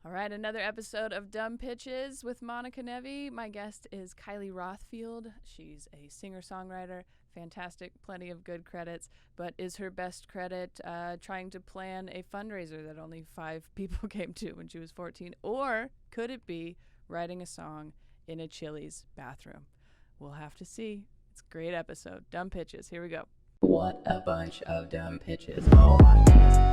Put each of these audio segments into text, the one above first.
All right, another episode of Dumb Pitches with Monica Nevi. My guest is Kylie Rothfield. She's a singer-songwriter, fantastic, plenty of good credits, but is her best credit trying to plan a fundraiser that only 5 people came to when she was 14? Or could it be writing a song in a Chili's bathroom? We'll have to see. It's a great episode. Dumb Pitches. Here we go. What a bunch of dumb pitches. Oh my goodness.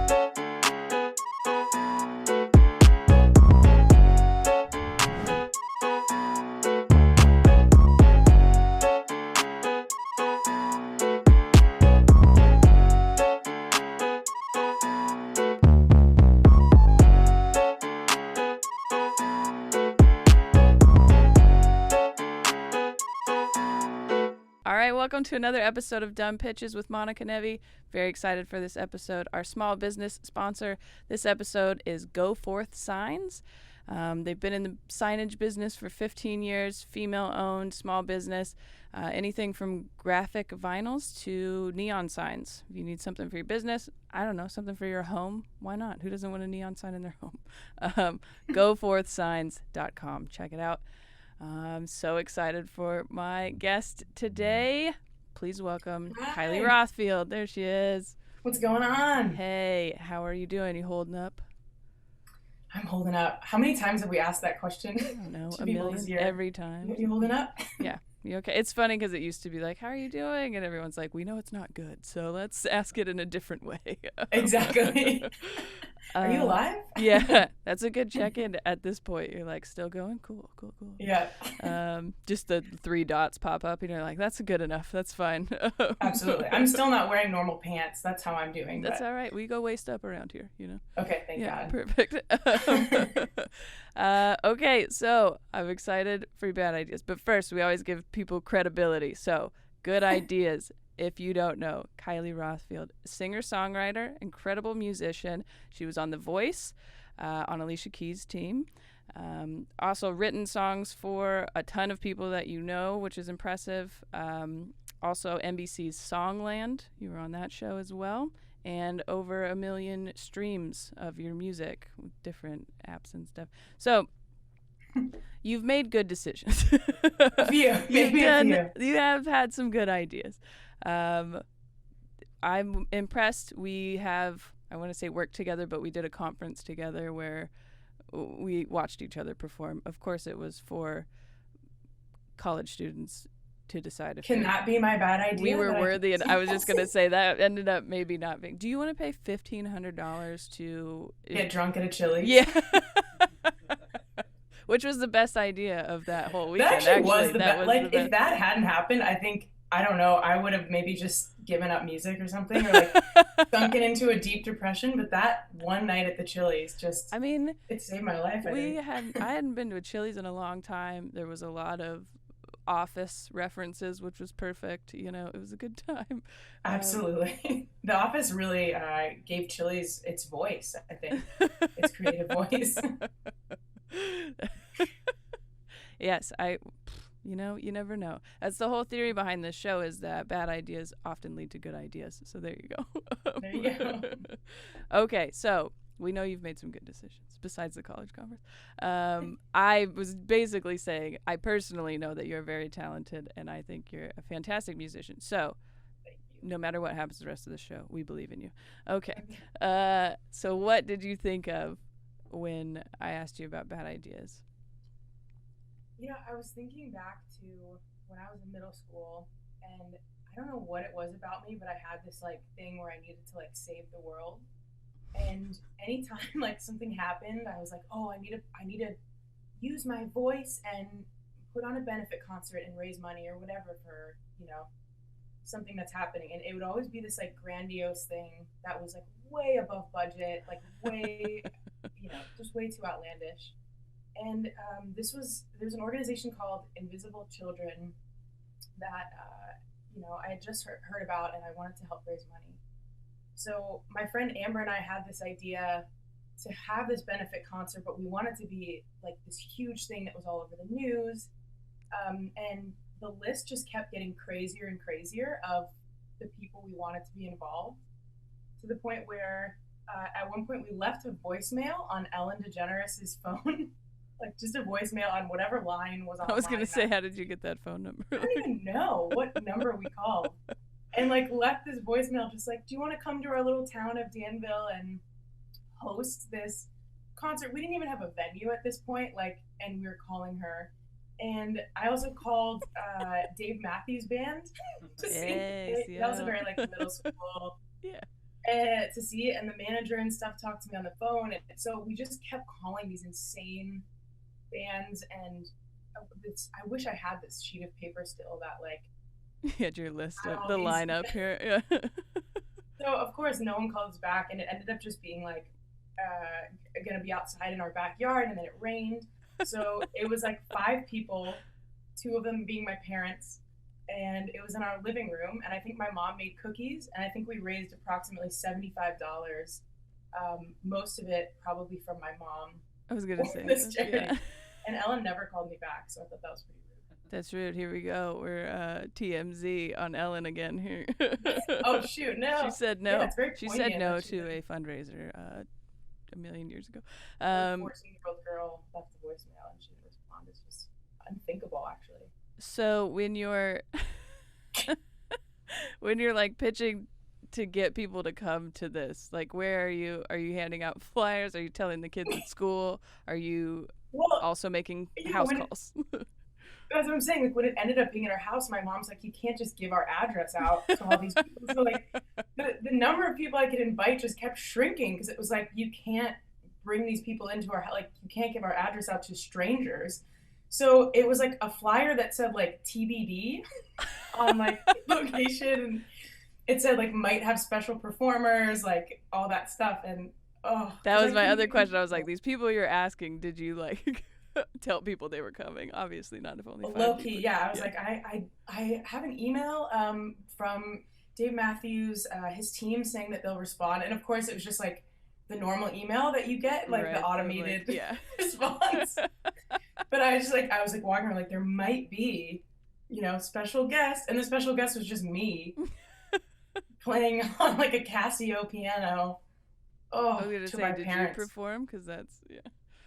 Welcome to another episode of Dumb Pitches with Monica Nevi. Very excited for this episode. Our small business sponsor this episode is Goforth Signs. They've been in the signage business for 15 years, female-owned, small business, anything from graphic vinyls to neon signs. If you need something for your business, I don't know, something for your home, why not? Who doesn't want a neon sign in their home? Goforthsigns.com. Check it out. I'm so excited for my guest today. Please welcome Kylie Rothfield. There she is. What's going on? Hey, how are you doing? You holding up? I'm holding up. How many times have we asked that question? I don't know, a million every time. You holding up? Yeah. You okay? It's funny because it used to be like, how are you doing? And everyone's like, we know it's not good, so let's ask it in a different way. Exactly. Are you alive? Yeah, that's a good check-in at this point. You're like, still going? Cool. Yeah. Just the 3 dots pop up, and you're like, that's good enough. That's fine. Absolutely. I'm still not wearing normal pants. That's how I'm doing. That's all right. We go waist up around here, you know? Okay, thank God. Perfect. Okay, so I'm excited for your bad ideas. But first, we always give people credibility. So, good ideas. If you don't know, Kylie Rothfield, singer-songwriter, incredible musician. She was on The Voice, on Alicia Keys' team. Also written songs for a ton of people that you know, which is impressive. Also NBC's Songland. You were on that show as well. And over 1 million streams of your music with different apps and stuff. So you've made good decisions. A few. You have had some good ideas. I'm impressed. We have, I want to say worked together, but we did a conference together where we watched each other perform. Of course, it was for college students to decide if that be my bad idea? We were worthy, and I was just going to say that ended up maybe not being. Do you want to pay $1,500 to get drunk at a Chili's? Yeah. Which was the best idea of that whole weekend. That actually was the best. Like, if that hadn't happened, I don't know, I would have maybe just given up music or something, or like sunken into a deep depression. But that one night at the Chili's it saved my life. I hadn't been to a Chili's in a long time. There was a lot of Office references, which was perfect. You know, it was a good time. Absolutely. The Office really gave Chili's its voice, I think. Its creative voice. Yes, you never know. That's the whole theory behind this show, is that bad ideas often lead to good ideas. So there you go. There you go. Okay, so we know you've made some good decisions besides the college conference. I was basically saying I personally know that you're very talented, and I think you're a fantastic musician. So no matter what happens the rest of the show, we believe in you. Okay. So what did you think of when I asked you about bad ideas? I was thinking back to when I was in middle school, and I don't know what it was about me, but I had this like thing where I needed to like save the world. And anytime like something happened, I was like, oh, I need to use my voice and put on a benefit concert and raise money or whatever for, something that's happening. And it would always be this like grandiose thing that was like way above budget, like way, just way too outlandish. And there's an organization called Invisible Children that, I had just heard about, and I wanted to help raise money. So my friend Amber and I had this idea to have this benefit concert, but we wanted to be like this huge thing that was all over the news. And the list just kept getting crazier and crazier of the people we wanted to be involved, to the point where at one point we left a voicemail on Ellen DeGeneres' phone, like just a voicemail on whatever line was on. I was gonna say, how did you get that phone number? I don't even know what number we called, and like left this voicemail just like, do you want to come to our little town of Danville and host this concert? We didn't even have a venue at this point, like, and we were calling her. And I also called Dave Matthews Band to see it. Yeah. That was a very like middle school. Yeah. To see it, and the manager and stuff talked to me on the phone, and so we just kept calling these insane bands. And I wish I had this sheet of paper still that like you had your list of the lineup here. Yeah. So of course no one called us back, and it ended up just being like gonna be outside in our backyard, and then it rained. So it was like 5 people, 2 of them being my parents, and it was in our living room, and I think my mom made cookies, and I think we raised approximately $75, most of it probably from my mom. I was gonna say this charity. Yeah. And Ellen never called me back, so I thought that was pretty rude. That's rude. Here we go. We're TMZ on Ellen again here. Oh shoot, no. She said no. Yeah, it's very she said no she to did. a fundraiser a million years ago. A 14-year-old girl left a voicemail and she didn't respond. It's just unthinkable, actually. So when you're like pitching to get people to come to this, like where are you handing out flyers? Are you telling the kids at school? Are you also making house calls? That's what I'm saying. Like when it ended up being in our house, my mom's like, you can't just give our address out to all these people. So like the number of people I could invite just kept shrinking, because it was like, you can't bring these people into our house. Like you can't give our address out to strangers. So it was like a flyer that said like TBD on like location, and it said like might have special performers, like all that stuff. And that was my other question. I was like, these people you're asking, did you like tell people they were coming? Obviously not, if only 5 low key people. Yeah, I was like, I have an email from Dave Matthews, his team, saying that they'll respond. And of course it was just like the normal email that you get, like the automated response. But I was like walking around like, there might be, special guest, and the special guest was just me playing on like a Casio piano. I was gonna say, did you perform? Because that's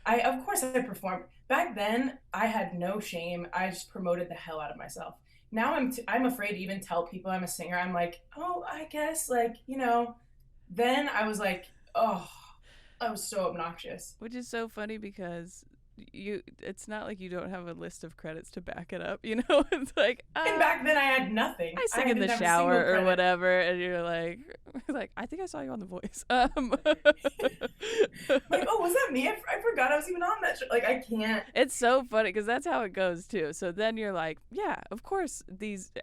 Of course I performed. Back then, I had no shame. I just promoted the hell out of myself. Now I'm afraid to even tell people I'm a singer. I'm like, oh, I guess, like, Then I was like, oh, I was so obnoxious. Which is so funny because it's not like you don't have a list of credits to back it up, It's like, and back then I had nothing. I sing in the shower or whatever, and you're like, I think I saw you on The Voice. Like, oh, was that me? I forgot I was even on that show. Like, I can't. It's so funny because that's how it goes too. So then you're like, yeah, of course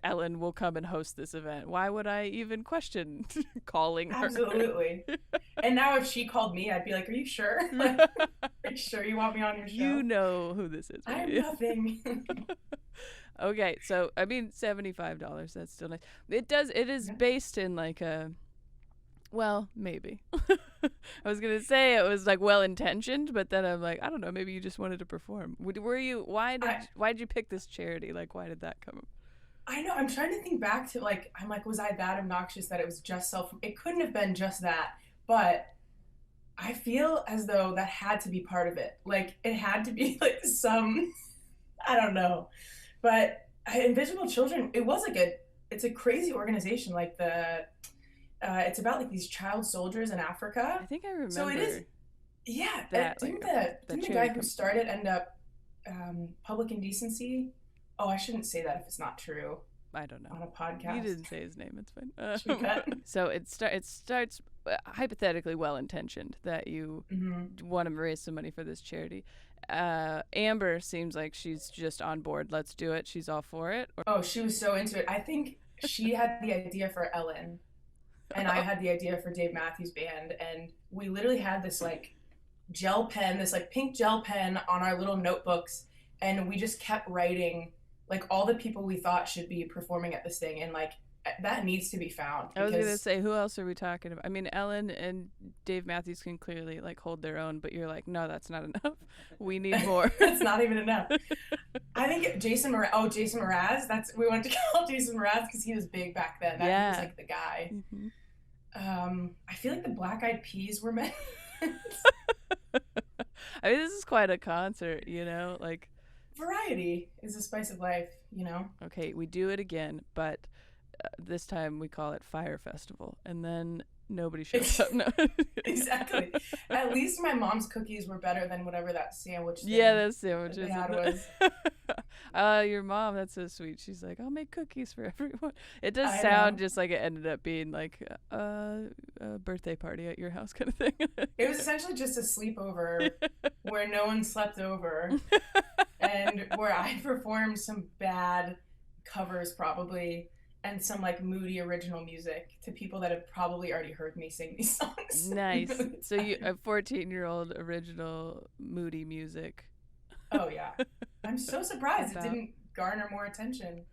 Ellen will come and host this event. Why would I even question calling her? Absolutely. And now if she called me, I'd be like, are you sure? Like, are you sure you want me on your show? You know who this is. I have nothing. Okay, so I mean, $75. That's still nice. It is based in like a, well, maybe. I was gonna say it was like well intentioned, but then I'm like, I don't know. Maybe you just wanted to perform. Were you? Why did you pick this charity? Like, why did that come up? I know. I'm trying to think back to like, I'm like, was I that obnoxious that it was just It couldn't have been just that, but I feel as though that had to be part of it. Like, it had to be like some, I don't know. But Invisible Children, it's a crazy organization. Like it's about like these child soldiers in Africa. I think I remember. So it is, yeah. That, didn't the guy who started end up Public Indecency? Oh, I shouldn't say that if it's not true. I don't know. On a podcast. You didn't say his name. It's fine. So it starts hypothetically well-intentioned that you want to raise some money for this charity. Amber seems like she's just on board. Let's do it. She's all for it. Oh, she was so into it. I think she had the idea for Ellen, and I had the idea for Dave Matthews Band, and we literally had this like gel pen, this like pink gel pen on our little notebooks, and we just kept writing like all the people we thought should be performing at this thing, and like that needs to be found. I was gonna say, who else are we talking about? I mean, Ellen and Dave Matthews can clearly like hold their own, but you're like, no, that's not enough. We need more. That's not even enough. I think Jason Mraz. We wanted to call Jason Mraz because he was big back then. He was like the guy. I feel like the Black Eyed Peas were meant. I mean, this is quite a concert, you know? Like, Variety is the spice of life, you know? okay, we do it again, but this time we call it Fire Festival, and then nobody shows up. No. Exactly. At least my mom's cookies were better than whatever that sandwich Yeah, thing that's that sandwiches. they had And was. your mom, that's so sweet. She's like, I'll make cookies for everyone. It does I sound know. just like it ended up being like a birthday party at your house kind of thing. It was essentially just a sleepover where no one slept over and where I performed some bad covers probably and some like moody original music to people that have probably already heard me sing these songs a Nice. million So you a times. 14-year-old original moody music Oh yeah. I'm so surprised it about didn't garner more attention.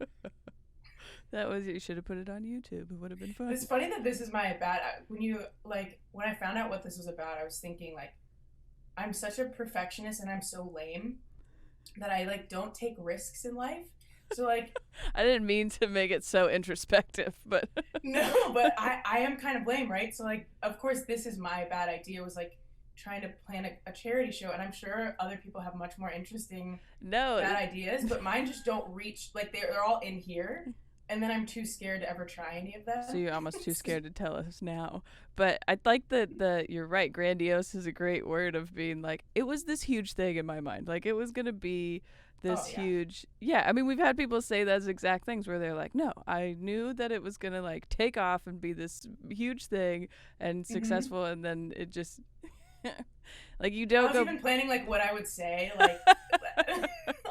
that was you should have put it on YouTube. It would have been fun. It's funny that this is my bad when you like when I found out what this was about, I was thinking like I'm such a perfectionist and I'm so lame that I like don't take risks in life. So like I didn't mean to make it so introspective, but no, but I am kind of lame, right? So like of course this is my bad idea was like trying to plan a charity show and I'm sure other people have much more interesting no. bad ideas, but mine just don't reach like they're all in here and then I'm too scared to ever try any of So them. you're almost too scared to tell us now. But I like that the you're right, grandiose is a great word of being like it was this huge thing in my mind. Like it was gonna be Oh this yeah. huge yeah, I mean we've had people say those exact things where they're like, no, I knew that it was gonna like take off and be this huge thing and Hmm. successful and then it just like you I don't was go even planning like what I would say like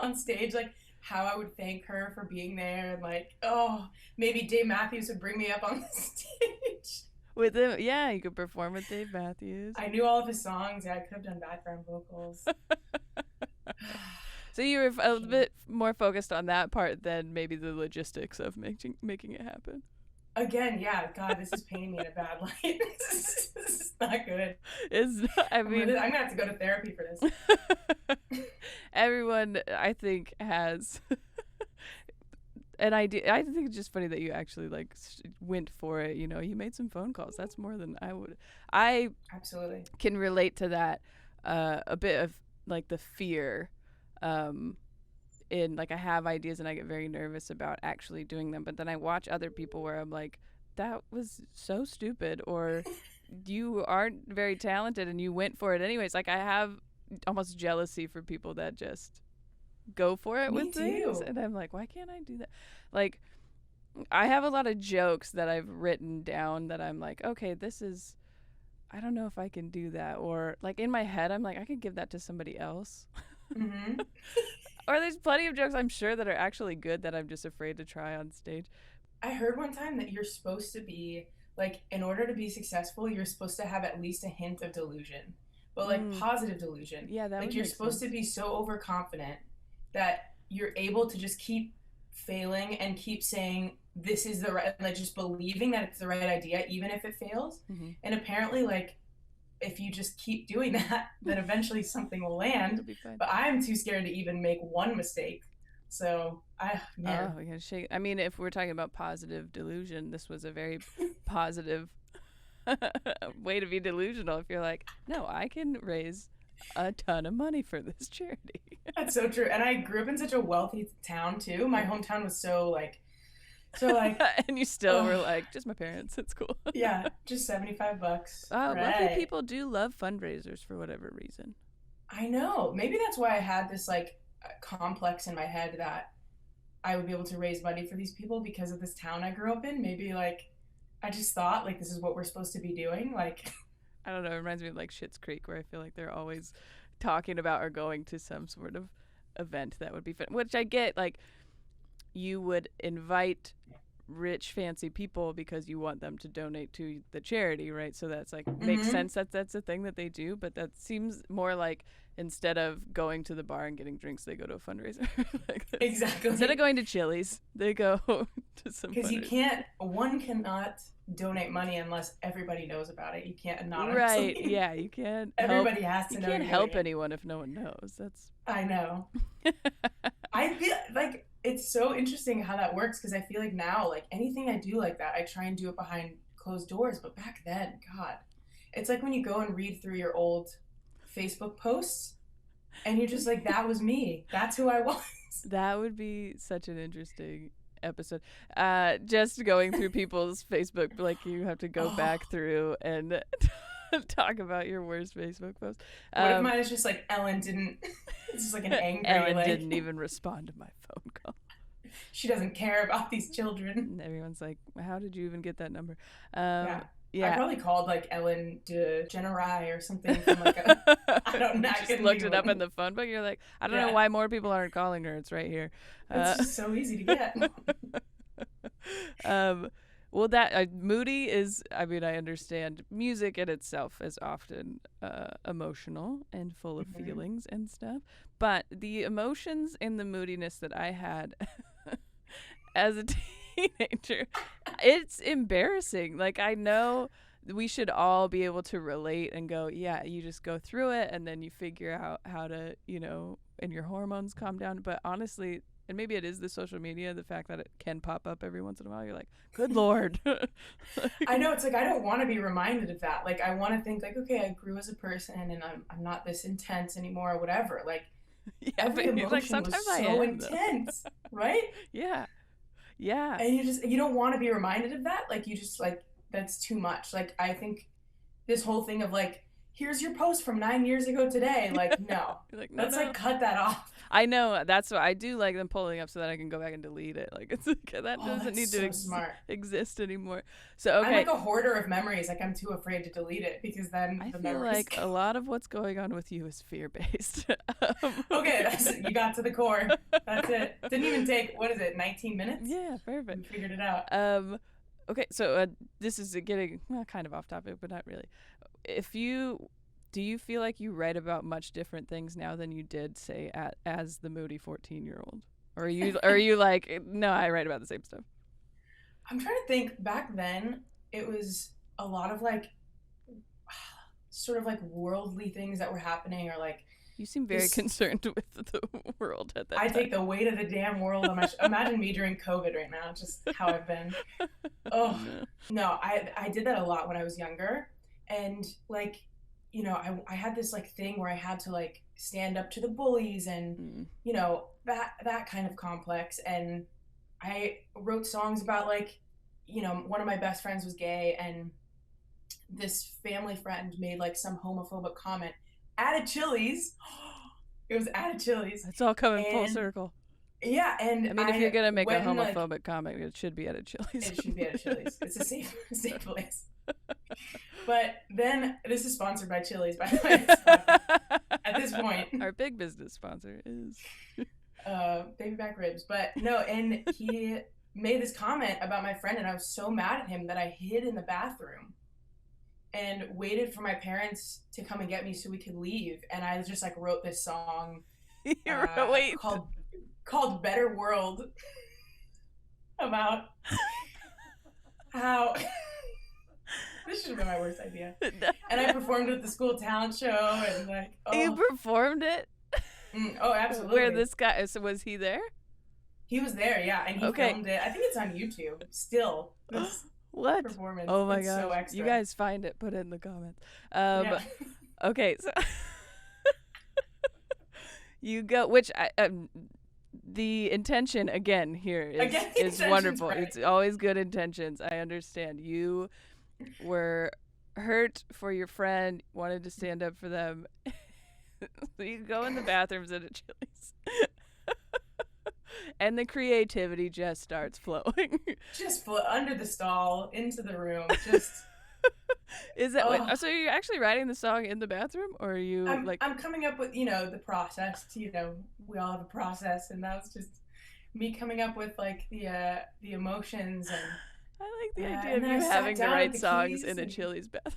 on stage, like how I would thank her for being there, and like oh maybe Dave Matthews would bring me up on the stage. with him. Yeah, you could perform with Dave Matthews. I knew all of his songs. Yeah, I could have done background vocals. So you were a Shame. bit more focused on that part than maybe the logistics of making it happen. Again, yeah, God, this is painting me in a bad light. This is not good. Is I mean I'm gonna have to go to therapy for this. everyone I think has an idea. I think it's just funny that you actually like went for it. You know, you made some phone calls. That's more than I would. I Absolutely. can relate to that a bit of like the fear um in like I have ideas and I get very nervous about actually doing them, but then I watch other people where I'm like that was so stupid or you aren't very talented and you went for it anyways. Like I have almost jealousy for people that just go for it with Me things too. and I'm like, why can't I do that? Like I have a lot of jokes that I've written down that I'm like, okay, this is I don't know if I can do that or like in my head I'm like I could give that to somebody else. Hmm. Or there's plenty of jokes I'm sure that are actually good that I'm just afraid to try on stage. I heard one time that you're supposed to be like, in order to be successful, you're supposed to have at least a hint of delusion, but like Mm, positive delusion. yeah, that Like, would you're make supposed to sense. be so overconfident that you're able to just keep failing and keep saying, this is the right, like, just believing that it's the right idea, even if it fails. Hmm. And apparently, like, if you just keep doing that, then eventually something will It'll land. be fine. But I'm too scared to even make one mistake. So, man, Oh, we gotta shake. I mean, if we're talking about positive delusion, this was a very positive way to be delusional. If you're like, no, I can raise a ton of money for this charity, that's so true. And I grew up in such a wealthy town too. My hometown was so like, and you still oh were like, just my parents. It's cool. yeah, just $75. Wealthy Right. people do love fundraisers for whatever reason. I know. Maybe that's why I had this like complex in my head that I would be able to raise money for these people because of this town I grew up in. Maybe like I just thought like this is what we're supposed to be doing. Like, I don't know. It reminds me of like Schitt's Creek, where I feel like they're always talking about or going to some sort of event that would be fun. Which I get. Like you would invite rich fancy people because you want them to donate to the charity, right? So that's like makes mm-hmm. sense that that's a thing that they do, but that seems more like instead of going to the bar and getting drinks they go to a fundraiser. Like this. Instead of Exactly. going to Chili's they go to some Because you fundraiser. can't, one cannot donate money unless everybody knows about it. You can't Right, anonymously. yeah, you can't help Everybody has you to know can't you're doing help it. anyone if no one knows. That's I know. I feel like it's so interesting how that works because I feel like now, like anything I do like that, I try and do it behind closed doors. But back then, God, it's like when you go and read through your old Facebook posts and you're just like, that was me. That's who I was. That would be such an interesting episode. Just going through people's Facebook, like you have to go back through and talk about your worst Facebook post. What if mine is just like Ellen didn't? It's just like an angry. Ellen like, didn't even respond to my phone call. She doesn't care about these children. And everyone's like, "How did you even get that number?" I probably called like Ellen DeGeneres or something from like a, I don't know. Just looked it up in the phone book. You're like, I don't know why more people aren't calling her. It's right here. It's just so easy to get. Well, that Moody is, I mean, I understand music in itself is often emotional and full of feelings and stuff. But the emotions and the moodiness that I had as a teenager, it's embarrassing. Like, I know we should all be able to relate and go, yeah, you just go through it and then you figure out how to, and your hormones calm down. But honestly, and maybe it is the social media, the fact that it can pop up every once in a while. You're like, good Lord. I know. It's like, I don't want to be reminded of that. Like, I want to think like, okay, I grew as a person and I'm not this intense anymore or whatever. Like, every emotion like, sometimes was so intense, right? Yeah. Yeah. And you don't want to be reminded of that. Like, you just like, that's too much. Like, I think this whole thing of like, here's your post from 9 years ago today. Like, no. Like, no, let's like cut that off. I know. That's what I do, like them pulling up so that I can go back and delete it. Like, it's that doesn't need to exist anymore. So, okay. I'm like a hoarder of memories. Like, I'm too afraid to delete it because then I feel like a lot of what's going on with you is fear-based. Okay, you got to the core. That's it. Didn't even take, 19 minutes? Yeah, perfect. We figured it out. Okay, so this is getting kind of off topic, but not really. Do you feel like you write about much different things now than you did, say, as the moody 14-year-old? Or are you like, no, I write about the same stuff? I'm trying to think. Back then, it was a lot of like, sort of like worldly things that were happening, or like. You seem very concerned with the world at that time. I take the weight of the damn world on my imagine me during COVID right now, just how I've been. Oh, no, I did that a lot when I was younger. And like, I had this like thing where I had to like stand up to the bullies and, that kind of complex. And I wrote songs about like, one of my best friends was gay and this family friend made like some homophobic comment at a Chili's. It was at a Chili's. It's all coming full circle. Yeah, and I mean, if you're gonna make a homophobic comment, it should be at a Chili's. It should be at a Chili's. It's a safe place. But then, this is sponsored by Chili's, by the way. At this point, our big business sponsor is Baby Back Ribs. But no, and he made this comment about my friend, and I was so mad at him that I hid in the bathroom and waited for my parents to come and get me so we could leave. And I just like wrote this song called Better World about how this should have been my worst idea. And I performed with the school talent show and like, You performed it? Oh, absolutely. Where this guy, so was he there? He was there, yeah, and he filmed it. I think it's on YouTube still. What? Performance. Oh my god! God! So extra. You guys find it, put it in the comments. Okay, so you go. Which the intention again here is wonderful. Right. It's always good intentions. I understand. You were hurt for your friend, wanted to stand up for them. So you go in the bathrooms at a Chili's. And the creativity just starts flowing. Just under the stall, into the room, just... Is that so you're actually writing the song in the bathroom, or are you I'm coming up with, the process. We all have a process, and that was just me coming up with, like, the emotions. And I like the idea of you having to write songs in a Chili's bathroom.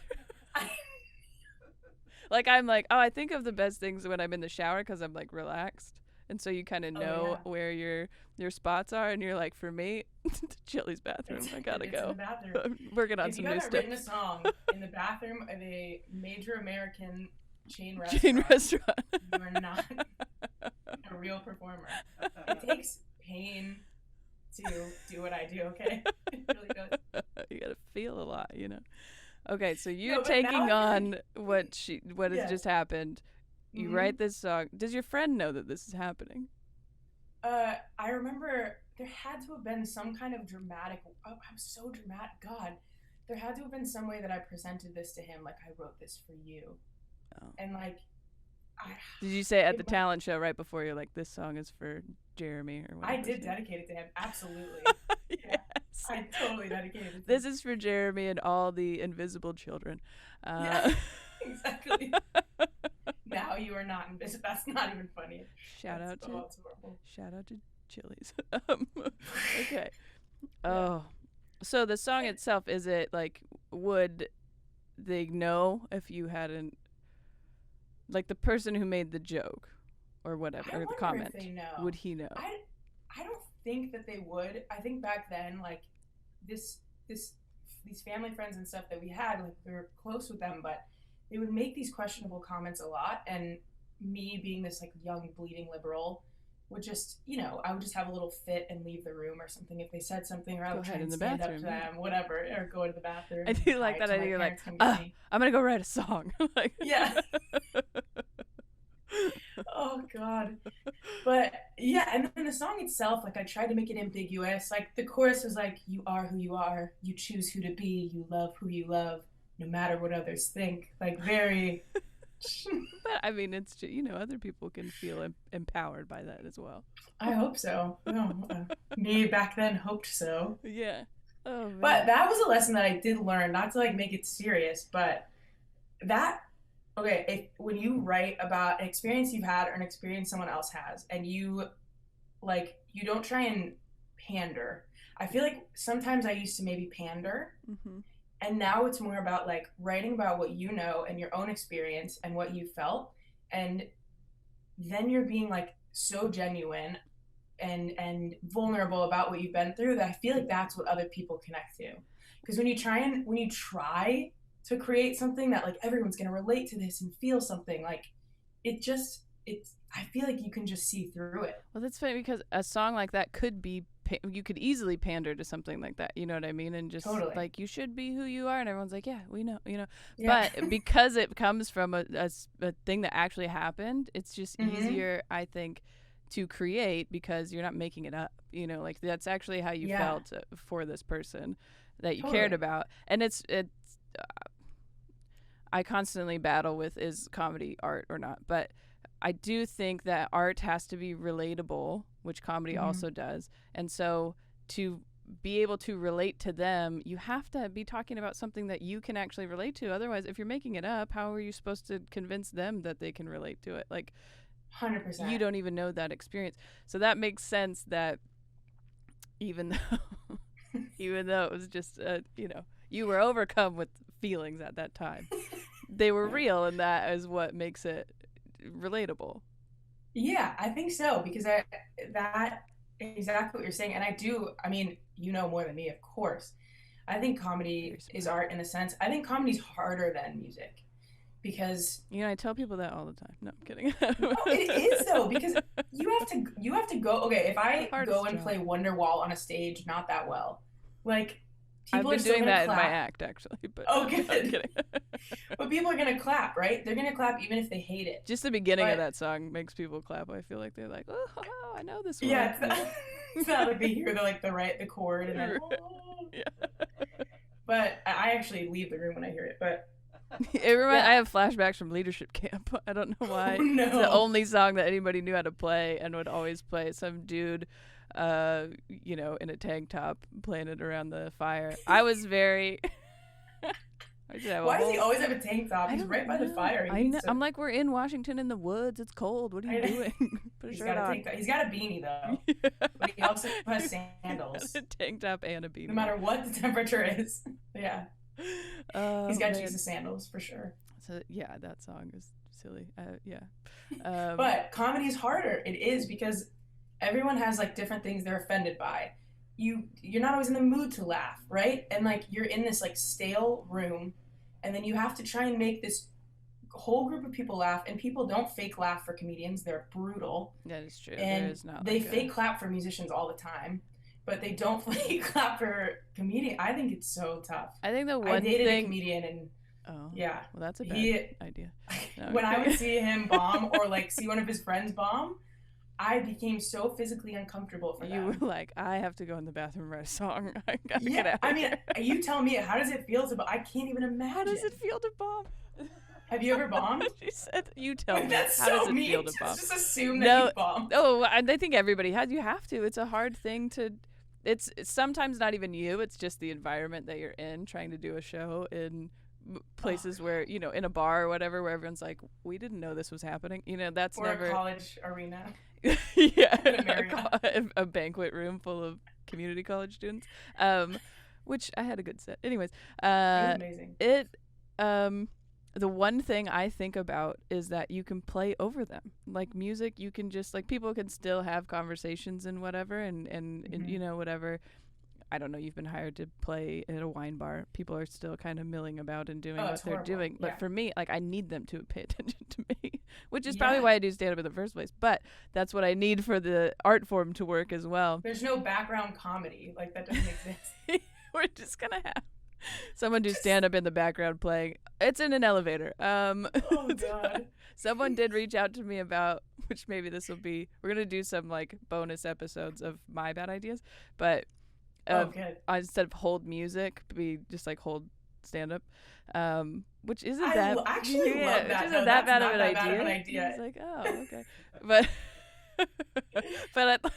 Like, I'm like, I think of the best things when I'm in the shower because I'm, like, relaxed. And so you kind of know where your spots are, and you're like, for me, the Chili's bathroom. I gotta go. In the bathroom. I'm working on some new stuff. If you haven't written a song in the bathroom of a major American chain restaurant, you are not a real performer. It takes pain to do what I do. Okay, it really does. You gotta feel a lot. lot, Okay, so you're No, but now taking I feel on what has yeah. just happened. You Hmm. write this song. Does your friend know that this is happening? I remember there had to have been some kind of dramatic. Oh, I'm so dramatic. God, there had to have been some way that I presented this to him. Like I wrote this for you, Oh. and like I, Did you say at the it might. talent show right before you're like, this song is for Jeremy or I whatever his did name? dedicate it to him. Absolutely. Yeah, Yes. I totally dedicated it to This him. is for Jeremy and all the invisible children. Yeah, Uh, exactly. Now you are not invisible. That's not even funny. shout out to That's horrible. shout out to Chili's. Okay. Yeah. Oh, so the song itself, is it like, would they know if you hadn't, like the person who made the joke or whatever, I or the wonder if comment, they know. would he know? I don't think that they would. I think back then, like this this these family friends and stuff that we had, like we were close with them, but they would make these questionable comments a lot, and me being this like young bleeding liberal would just I would just have a little fit and leave the room or something if they said something, or I Go would try ahead in and the stand up to bathroom. Yeah. them, whatever, or go to the bathroom I and do like hide that till my idea. You're like, parents come get me. I'm gonna go write a song. Like, Yeah. Oh God. But yeah, and then the song itself, like I tried to make it ambiguous. Like the chorus was like, "You are who you are. You choose who to be. You love who you love, no matter what others think." Like very. but I mean, it's just, other people can feel empowered by that as well. I hope so. Me back then hoped so. Yeah. Oh But man. that was a lesson that I did learn, not to like make it serious, but that okay, if when you write about an experience you've had or an experience someone else has, and you don't try and pander. I feel like sometimes I used to maybe pander, Mm-hmm. and now it's more about like writing about what you know and your own experience and what you felt, and then you're being like so genuine and vulnerable about what you've been through that I feel like that's what other people connect to. Because when you try to create something that like everyone's gonna relate to this and feel something, like it's I feel like you can just see through it. Well, that's funny because a song like that could be, you could easily pander to something like that. You know what I mean? And just Totally. like, you should be who you are. And everyone's like, yeah, we know. Yeah. But because it comes from a thing that actually happened, it's just Hmm. easier, I think, to create because you're not making it up. Like that's actually how you Yeah. felt for this person that you cared Totally. about. And I constantly battle with, is comedy art or not. But I do think that art has to be relatable, which comedy Hmm. also does. And so to be able to relate to them, you have to be talking about something that you can actually relate to. Otherwise, if you're making it up, how are you supposed to convince them that they can relate to it? Like, you 100%. don't even know that experience. So that makes sense that even though even though it was just you were overcome with feelings at that time, they were real, and that is what makes it relatable. Yeah, I think so because that exactly what you're saying, and I do. I mean, you know more than me, of course. I think Very comedy is smart. art in a sense. I think comedy's harder than music because I tell people that all the time. No, I'm kidding. no, it is though because you have to go. Okay, if The I go hardest and job. play Wonderwall on a stage, not that well, like I've people are been still doing gonna that in my clap. act, actually, but Oh, no, I'm good. kidding. But people are gonna clap, right? They're gonna clap even if they hate it. Just the beginning of But that song makes people clap. I feel like they're like, oh, I know this one. yeah, it's not like they hear the chord and then oh. Yeah. But I actually leave the room when I hear it. But I yeah. have flashbacks from leadership camp. I don't know Oh why. It's the no. only song that anybody knew how to play and would always play. Some dude, in a tank top playing it around the fire. I was very. I should have a Why does he whole. always have a tank top? I He's don't right by the know. fire. He I know. needs to. I'm like, we're in Washington in the woods. It's cold. What are you I, doing? Put a he's shirt got a on. tank top. He's got a beanie though, but he also has sandals. A tank top and a No beanie on. matter what the temperature is. Yeah, he's Oh got man. Jesus sandals for sure. So yeah, that song is silly. Yeah. But comedy is harder. It is because everyone has like different things they're offended by. You're not always in the mood to laugh, right? And like you're in this like stale room, and then you have to try and make this whole group of people laugh, and people don't fake laugh for comedians. They're brutal, That is true. There and is not they like a. fake clap for musicians all the time. but they don't fully clap for comedian. I think it's so tough. I think the I one dated a thing. comedian, and Oh, yeah, well, that's a bad he idea. No, when I would okay. see him bomb or like see one of his friends bomb, I became so physically uncomfortable for You were them. like, I have to go in the bathroom and write a song. I gotta Yeah, get out I of mean, here. you tell me, how does it feel to? I can't even How does it imagine. feel to bomb? Have you ever bombed? She said, "You tell me. That's How does so it feel mean to to bomb?" just assume that No, you bombed. oh, I think everybody has. You have to. It's a hard thing to. It's sometimes not even you. It's just the environment that you're in, trying to do a show in Oh places god. where in a bar or whatever, where everyone's like, "We didn't know this was happening." That's Or a never. college arena Yeah, in a Marriott. a banquet room full of community college students, um, which I had a good set. Anyways, It was uh, amazing. it um, the one thing I think about is that you can play over them. Like music, you can just like people can still have conversations and whatever, and Hmm. whatever. I don't know, you've been hired to play at a wine bar. People are still kind of milling about and doing Oh, what it's they're horrible. doing. But Yeah. for me, like, I need them to pay attention to me, which is probably Yeah. why I do stand up in the first place. But that's what I need for the art form to work as well. There's no background comedy. Like that doesn't exist. We're just going to have someone do Just stand up in the background playing. It's in an elevator. oh god. Someone did reach out to me about, which maybe this will be, we're going to do some like bonus episodes of my bad ideas, but Oh of good. instead of hold music, be just like hold stand up, which isn't I that actually love which that. isn't No, that that's bad of not an that bad of an idea. I was idea. like, oh, okay, but but I,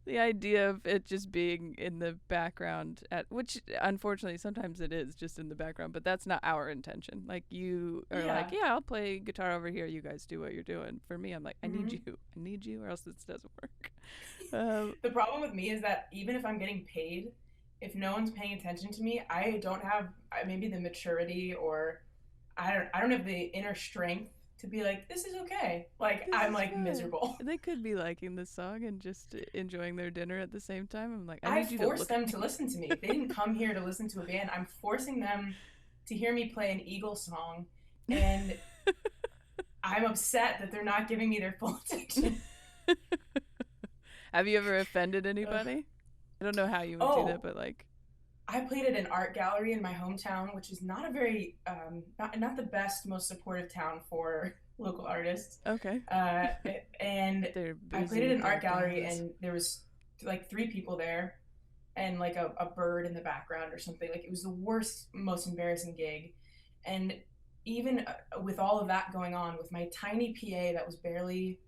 the idea of it just being in the background at which unfortunately sometimes it is just in the background, but that's not our intention. Like you are like, Yeah. yeah, I'll play guitar over here. You guys do what you're doing. For me, I'm like, Hmm. I need you, or else this doesn't work. Um, The problem with me is that even if I'm getting paid, if no one's paying attention to me, I don't have maybe the maturity, or I don't have the inner strength to be like, this is okay. Like This I'm is like fun. miserable. They could be liking the song and just enjoying their dinner at the same time. I'm like, I I need you to force look at them to me. listen to me. They didn't come here to listen to a band. I'm forcing them to hear me play an Eagles song, and I'm upset that they're not giving me their full attention. Have you ever offended Ugh. anybody? I don't know how you would do that, Oh, but like, I played at an art gallery in my hometown, which is not a very not the best, most supportive town for local artists. okay, Uh, and they're I busy played at with an their art gallery, galas. and there was like three people there, and like a bird in the background or something. Like it was the worst, most embarrassing gig. And even with all of that going on, with my tiny PA that was barely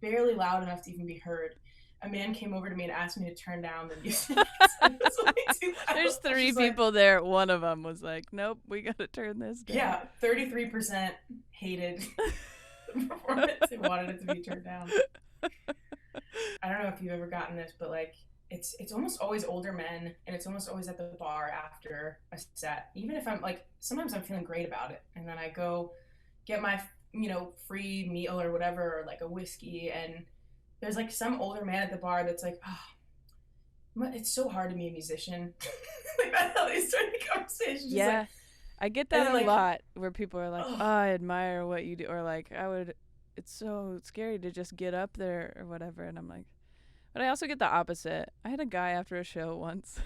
loud enough to even be heard, a man came over to me and asked me to turn down the music. It was way too loud. There's I was three just like, people there. One of them was like, "Nope, we gotta turn this down." yeah, 33% hated the performance and wanted it to be turned down. I don't know if you've ever gotten this, but like it's almost always older men, and it's almost always at the bar after a set. Even if I'm like sometimes I'm feeling great about it, and then I go get my free meal or whatever, or like a whiskey, and there's like some older man at the bar that's like, oh, it's so hard to be a musician. Like that's how they start the conversation. Just like, Yeah, I get and that then a like, lot where people are like, oh, "Oh, I admire what you do," or like, "I would." It's so scary to just get up there or whatever, and I'm like, but I also get the opposite. I had a guy after a show once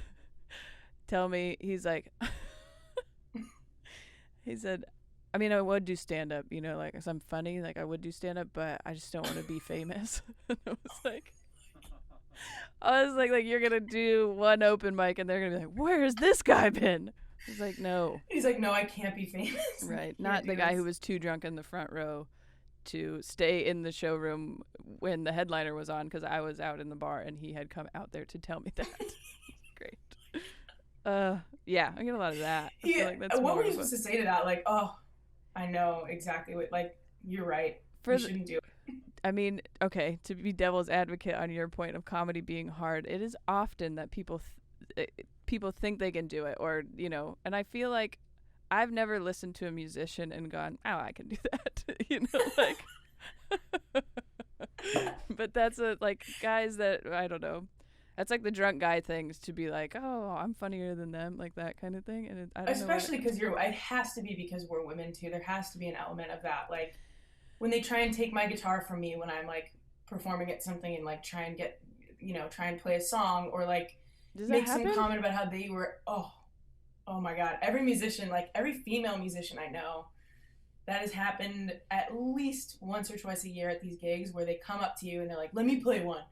tell me he's like, he said, I mean, I would do stand up, like, 'cause I'm funny, like, I would do stand up, but I just don't want to be famous. And I was like, you're gonna do one open mic, and they're gonna be like, where's this guy been? He's like, no, he's like, no, I can't be famous. right, I can't not the do guy who this. was too drunk in the front row to stay in the showroom when the headliner was on, because I was out in the bar and he had come out there to tell me that. Great. Yeah, I get a lot of that. I He, feel like that's what were more you of a supposed to say to that? Like, oh, I know exactly what. Like, you're right. for You the, shouldn't do it. I mean, okay, to be devil's advocate on your point of comedy being hard, it is often that people think they can do it, or and I feel like I've never listened to a musician and gone, "Oh, I can do that," like. But that's like guys that I don't know. That's like the drunk guy things to be like, "Oh, I'm funnier than them," like that kind of thing, and I don't know where that Especially comes because from. it has to be because we're women too. There has to be an element of that. Like when they try and take my guitar from me when I'm like performing at something, and like try and get try and play a song or like Does that make some happen? comment about how they were. Oh my God, every musician, like every female musician I know, that has happened at least once or twice a year at these gigs where they come up to you and they're like, let me play one.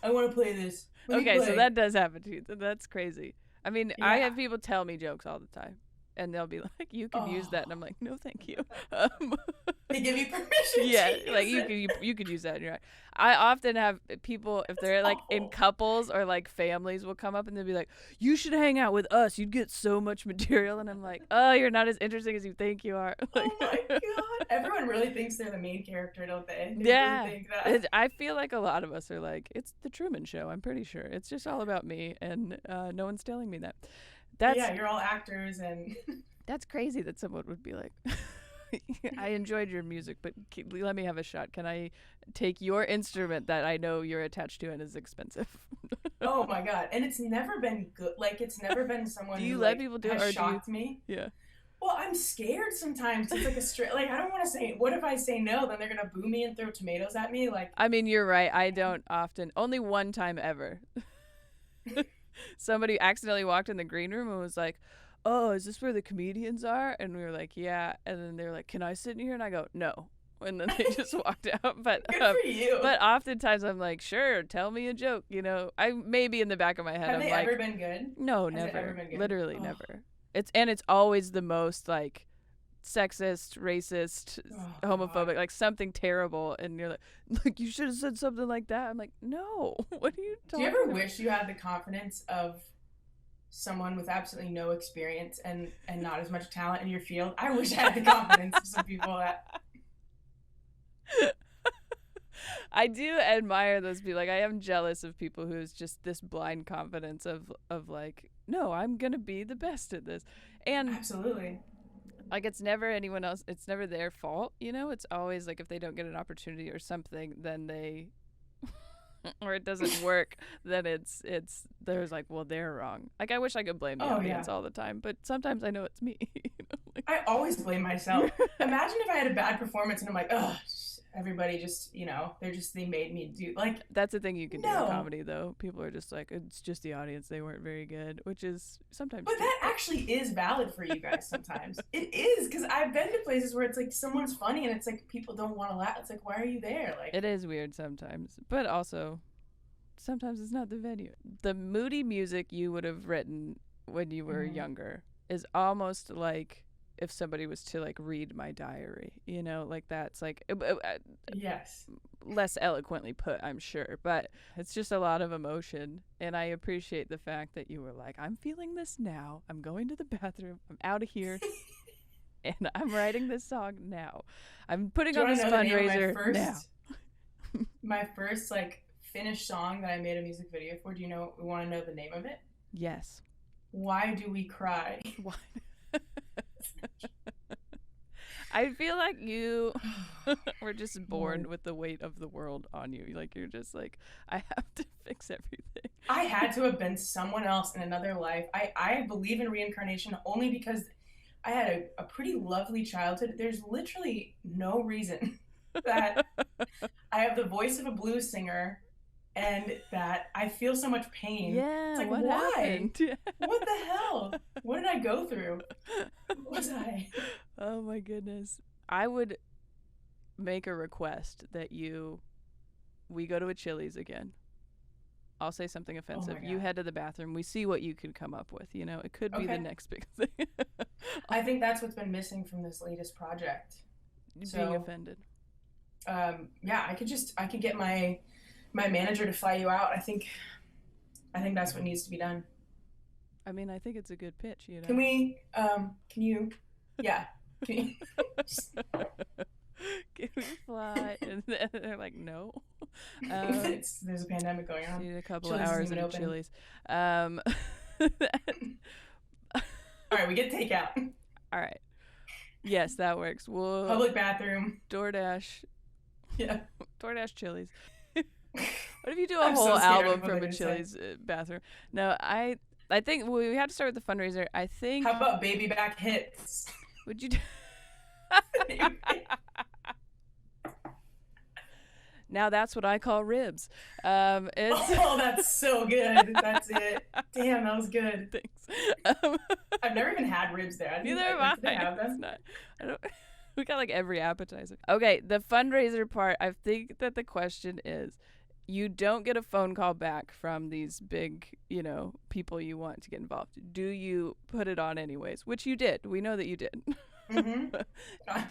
I want to play this. Let me Okay, so play. that does happen to you. That's crazy. I mean, I Yeah. have people tell me jokes all the time, and they'll be like, "You can use that," and I'm Oh, like, "No, thank you." Um, they give you permission to yeah, like use it. you could use that. And you're right. I often have people if That's they're like in awful. couples or like families will come up and they'll be like, "You should hang out with us. You'd get so much material." And I'm like, "Oh, you're not as interesting as you think you are." Like, Oh my God. Everyone really thinks they're the main character, don't they? They really yeah. think that. I feel like a lot of us are like, it's the Truman Show. I'm pretty sure it's just all about me, and no one's telling me that. That's Yeah, you're all actors and That's crazy that someone would be like, I enjoyed your music, but let me have a shot. Can I take your instrument that I know you're attached to and is expensive? oh my God. And it's never been good. Like it's never been someone Do who you let like people do it has or do you? shocked me. Yeah. Well, I'm scared sometimes. It's like a straight like I don't want to say what if I say no, then they're gonna boo me and throw tomatoes at me. Like I mean, you're right. I don't often, only one time ever. Somebody accidentally walked in the green room and was like, "Oh, is this where the comedians are?" And we were like, "Yeah." And then they were like, "Can I sit in here?" And I go, "No." And then they just walked out. good for you. But oftentimes I'm like, "Sure, tell me a joke." You know, I maybe in the back of my head Have I'm they like, ever been good? "No, Has it ever never. been good? Literally Oh, never." It's always the most like sexist, racist, oh God. homophobic, like something terrible, and you're like you should have said something like that. I'm like, "No, what are you Do you ever talking about?" wish you had the confidence of someone with absolutely no experience and not as much talent in your field? I wish I had the confidence of some people that I do admire those people. Like I am jealous of people who's just this blind confidence of like, no, I'm gonna be the best at this, and absolutely. like it's never anyone else. It's never their fault. You know, it's always like if they don't get an opportunity or something, then they or it doesn't work, then it's there's like, well, they're wrong. Like I wish I could blame the Oh yeah. audience all the time, but sometimes I know it's me. You know, I always blame myself. like Imagine if I had a bad performance and I'm like, oh, everybody just, they made me do like, that's the thing you can do in no. comedy, though. People are just like, it's just the audience; they weren't very good, which is sometimes But true. that But actually is valid for you guys sometimes. It is because I've been to places where it's like someone's funny and it's like people don't want to laugh. It's like, why are you there? Like, it is weird sometimes. But also, sometimes it's not the venue. The moody music you would have written when you were mm, younger is almost like if somebody was to like read my diary, you know, like that's like yes. less eloquently put, I'm sure, but it's just a lot of emotion. And I appreciate the fact that you were like, I'm feeling this now. I'm going to the bathroom. I'm out of here. And I'm writing this song now. I'm putting Do you on want this to know the name of fundraiser now. my first like finished song that I made a music video for? Do you know? We want to know the name of it? Yes. Why Do We Cry? Why? I feel like you were just born Lord. with the weight of the world on you. Like you're just like, I have to fix everything. I had to have been someone else in another life. I believe in reincarnation only because I had a pretty lovely childhood. There's literally no reason that I have the voice of a blues singer and that I feel so much pain. It's Yeah, like, what why? happened? What the hell? What did I go through? Who was I? Oh my goodness. I would make a request that we go to a Chili's again. I'll say something Oh offensive. my You God. head to the bathroom. We see what you can come up with. You know, it could be the Okay. next big thing. I think that's what's been missing from this latest project. Being So, offended. yeah, I could get my manager to fly you out. I think that's what needs to be done. I mean, I think it's a good pitch, you Can know. we? Can you? Yeah. Can you, Can we fly? And then they're like, no. Um, there's a pandemic going on. need a couple of Chili's isn't hours even at a open. Chili's. Um, All right, we get takeout. all right. Yes, that works. We'll Public bathroom. DoorDash, Yeah. DoorDash Chili's. What if you do a I'm whole so scared album of what from they're a gonna say. Chili's bathroom? No, I think we had to start with the fundraiser. I think How about baby back hits? would you do Now that's what I call ribs. It's Oh, that's so good. That's it. Damn, that was good. Thanks. I've never even had ribs there. Neither have I. Did they have them? It's not. I don't. We got like every appetizer. Okay, the fundraiser part. I think that the question is, you don't get a phone call back from these big, people you want to get involved. Do you put it on anyways? Which you did. We know that you did. Mm-hmm.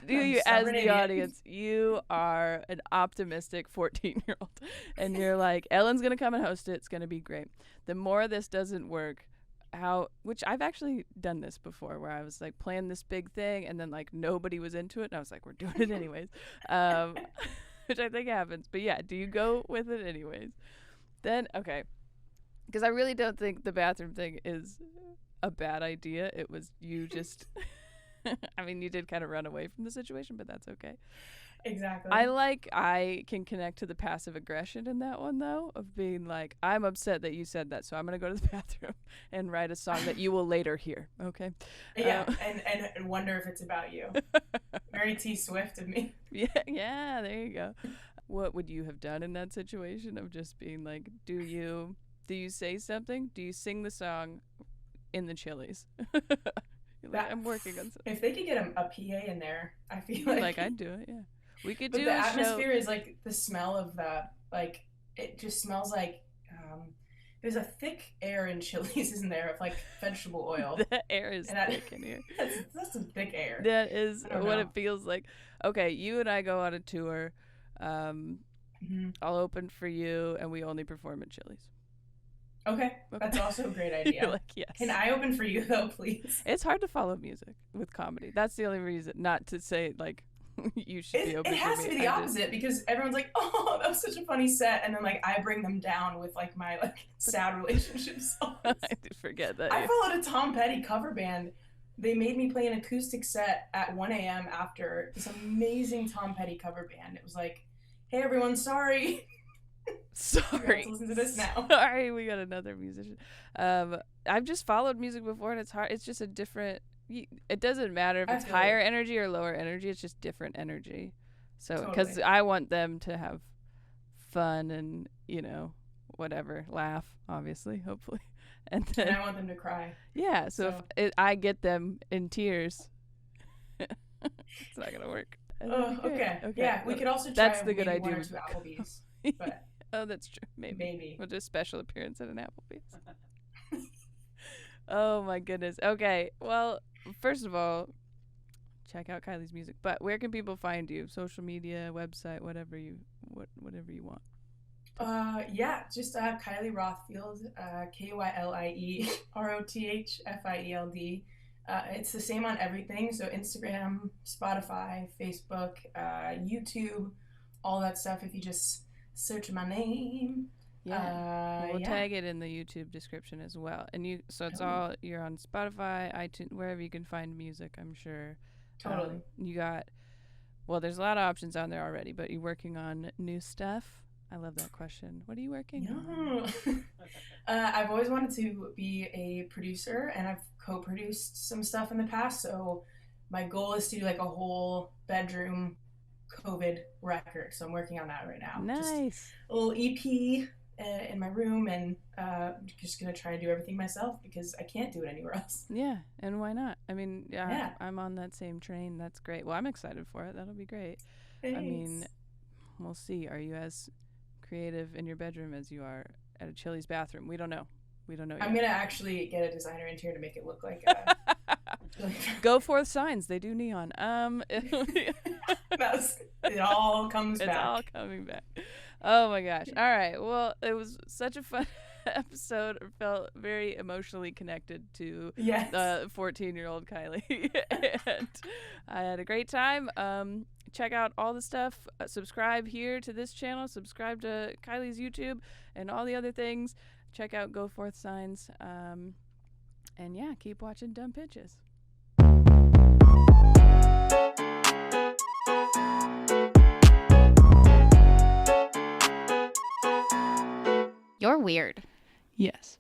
Do you, as the audience, you are an optimistic 14-year-old, and you're like, Ellen's gonna come and host it. It's gonna be great. The more this doesn't work, which I've actually done this before, where I was like planning this big thing, and then like nobody was into it, and I was like, we're doing it anyways. Which I think happens. But yeah, do you go with it anyways? Then, okay. Because I really don't think the bathroom thing is a bad idea. It was you just, I mean, you did kind of run away from the situation, but that's okay. Exactly. I can connect to the passive aggression in that one, though, of being like, I'm upset that you said that, so I'm going to go to the bathroom and write a song that you will later hear. Okay. Yeah. And wonder if it's about you. Very T Swift of me. Yeah, there you go. What would you have done in that situation of just being like, do you say something? Do you sing the song in the Chili's? Like, I'm working on something. If they could get a PA in there, I feel like I'd do it. Yeah, we could but do the a atmosphere show. is like the smell of it just smells like there's a thick air in Chili's, isn't there, of like vegetable oil. The air is thick in here. That's some thick air. That is what it feels like. Okay, you and I go on a tour. Mm-hmm. I'll open for you, and we only perform at Chili's. Okay, that's also a great idea. You're like, yes. Can I open for you though, please? It's hard to follow music with comedy. That's the only reason. Not to say like you should be open for me. It has to be the opposite because everyone's like, "Oh, that was such a funny set," and then like I bring them down with like my sad relationship songs. I did forget that. I followed a Tom Petty cover band. They made me play an acoustic set at 1 a.m. after this amazing Tom Petty cover band. It was like, "Hey everyone, sorry." Sorry. Listen to this now. Sorry, we got another musician. I've just followed music before, and it's hard. It's just a different. It doesn't matter if it's higher energy or lower energy. It's just different energy. So, because I want them to have fun and whatever, laugh, obviously, hopefully, and then I want them to cry. Yeah. So if I get them in tears, it's not gonna work. Okay. Yeah, we could also try. That's the good idea. To Applebee's. But oh, that's true. Maybe. We'll do a special appearance at an Applebee's. Oh my goodness. Okay. Well, first of all, check out Kylie's music. But where can people find you? Social media, website, whatever you want. Yeah, just Kylie Rothfield, KYLIE ROTHFIELD. It's the same on everything. So Instagram, Spotify, Facebook, YouTube, all that stuff. If you just search my name. Yeah, we'll tag it in the YouTube description as well. And it's all, you're on Spotify, iTunes, wherever you can find music, I'm sure. Totally. There's a lot of options on there already, but you're working on new stuff? I love that question. What are you working on? I've always wanted to be a producer, and I've co-produced some stuff in the past, so my goal is to do like a whole bedroom COVID record. So I'm working on that right now. Nice. Just a little EP in my room, and just gonna try and do everything myself because I can't do it anywhere else. Yeah, and why not? I mean, I'm on that same train. That's great. Well, I'm excited for it. That'll be great. Thanks. I mean, we'll see. Are you as creative in your bedroom as you are at a Chili's bathroom? We don't know. Yet. I'm gonna actually get a designer in here to make it look like Goforth signs. They do neon. It all comes back. It's all coming back. Oh my gosh. All right. Well, it was such a fun episode. I felt very emotionally connected to the 14-year-old Kylie. And I had a great time. Check out all the stuff. Subscribe here to this channel. Subscribe to Kylie's YouTube and all the other things. Check out Goforth signs. And yeah, keep watching Dumb Pitches. You're weird. Yes.